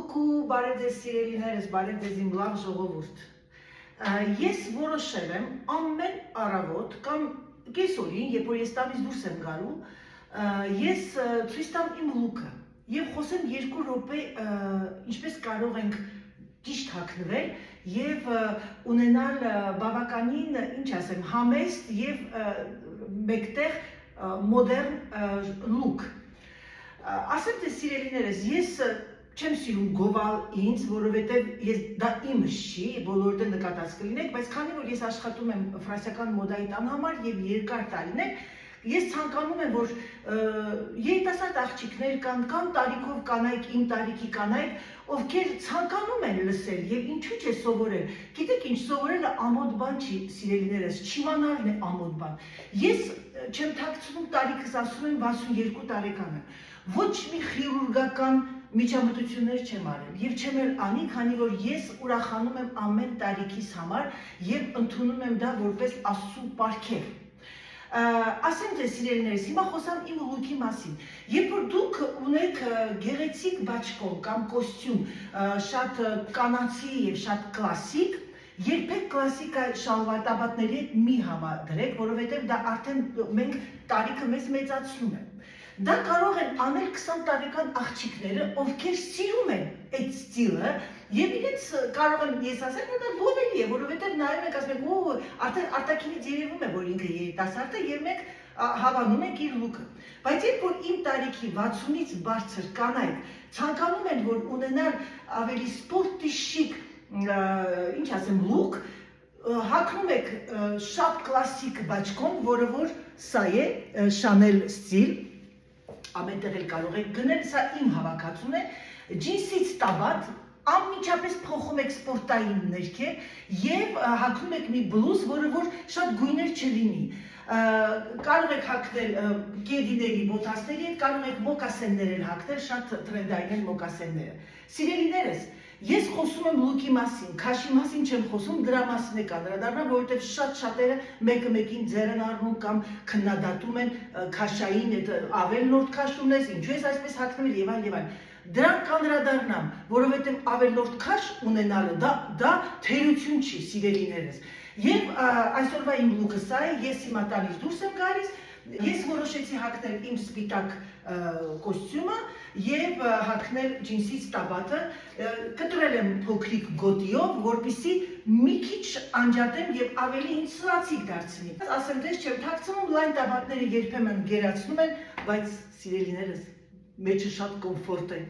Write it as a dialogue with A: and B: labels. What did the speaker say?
A: Կուկու, բարև ձեզ սիրելիներս, բարև ձեզ իմ լավ ժողովուրդ։ Ես որոշել եմ ամեն առավոտ կամ կեսօրին, երբ որ ես տանից դուրս եմ գալու, ես ցույց տամ իմ լուքը եւ խոսեմ 2 րոպե ինչպես կարող ենք ճիշտ հագնվել եւ ունենալ բավականին, ինչ ասեմ, համեստ եւ մեկտեղ մոդեռն լուք։ Ասեմ թե սիրելիներս, ես չեմ սիրում գովալ ինձ, որովհետև դա իմս չի, բոլորը նկատած կլինեք, բայց քանի որ ես աշխատում եմ ֆրանսիական մոդայի տան համար եւ երկար տարիներ, ես ցանկանում եմ, որ երիտասարդ աղջիկներ կան տարիքով կանայք, իմ տարիքի կանայք, ովքեր ցանկանում են լսել եւ ինչու՞ չէ սովորել։ Գիտեք ինչ, սովորելը ամոթ բան չի, սիրելիներս, չիմանալն է ամոթ բան։ Ես չեմ թաքցնում տարիքս, ասում եմ 62 տարեկան եմ։ Ոչ մի խիրուրգական միջամտություններ չեմ արել եւ չեմ էլ անի, քանի որ ես ուրախանում եմ ամեն տարիքիս համար եւ ընդունում եմ դա որպես Աստծո պարգև։ Ասեմ թե սիրելիներս, հիմա խոսամ իմ լուքի մասին։ Երբ որ դուք ունեք գեղեցիկ բաճկոն կամ կոստյում, շատ կանացի եւ շատ կլասիկ, երբեք կլասիկա շալվարտաբատների հետ մի համադրեք, որովհետեւ դա արդեն մենք տարիքը մեզ մեծացնում է։ Դա կարող են անել 20 տարեկան աղջիկները, ովքեր սիրում են այդ ստիլը եւ իրենց կարող են, ես ասեմ, որ դա գովելի է, որովհետեւ նայում եք, ասում եք, օ, արդեն արտաքինից երևում է, որ ինքը երիտասարդ է եւ մենք հավանում ենք իր լուքը։ Բայց երբ որ իմ տարիքի 60-ից բարձր կանայք ցանկանում են, որ ունենան ավելի սպորտի շիկ, ինչ ասեմ, լուք, հագնում եք շատ կլասիկ բաճկոն, որը որ սա է, Chanel ստիլ, ամենտեղ էլ կարող եք գնել, սա իմ հավաքածուն է, ջինսից տաբատ, անմիջապես փոխում եք սպորտային ներքև եւ հագնում եք մի բլուզ, որը որ շատ գույներ չլինի։ Կարող եք հագնել կեդիների, բոթասների հետ, կարող եք մոկասեններ էլ հագնել, շատ տրենդային են մոկասենները։ Սիրելիներս, ես խոսում եմ լուքի մասին, քաշի մասին չեմ խոսում, դրա մասին եք անդրադառնալ, որովհետև շատ շատերը մեկը մեկին ձեր են առնում կամ քննադատում են քաշային, ավելորդ քաշ ունես, ինչու ես այսպես հագնվել եւ այլն։ Դրանք կանդրադառնամ, որովհետև ավելորդ քաշ ունենալը դա թերություն չի, սիրելիներս։ Եվ այսօրվա իմ լուքը սա է, ես հիմա տանից դուրս եմ գալիս, ես որոշեցի հագնել իմ սպիտակ կոստյումը եւ հագնել ջինսից տաբատը, կտրել եմ փոքրիկ գոտիով, որպեսզի մի քիչ անջատեմ եւ ավելի ինձ սրացիկ դարձնի։ Ասեմ, դες չեմ թաքցնում, լայն տաբատները երբեմն գերացնում են, բայց սիրելիներս, մեջը շատ կոմֆորտ է։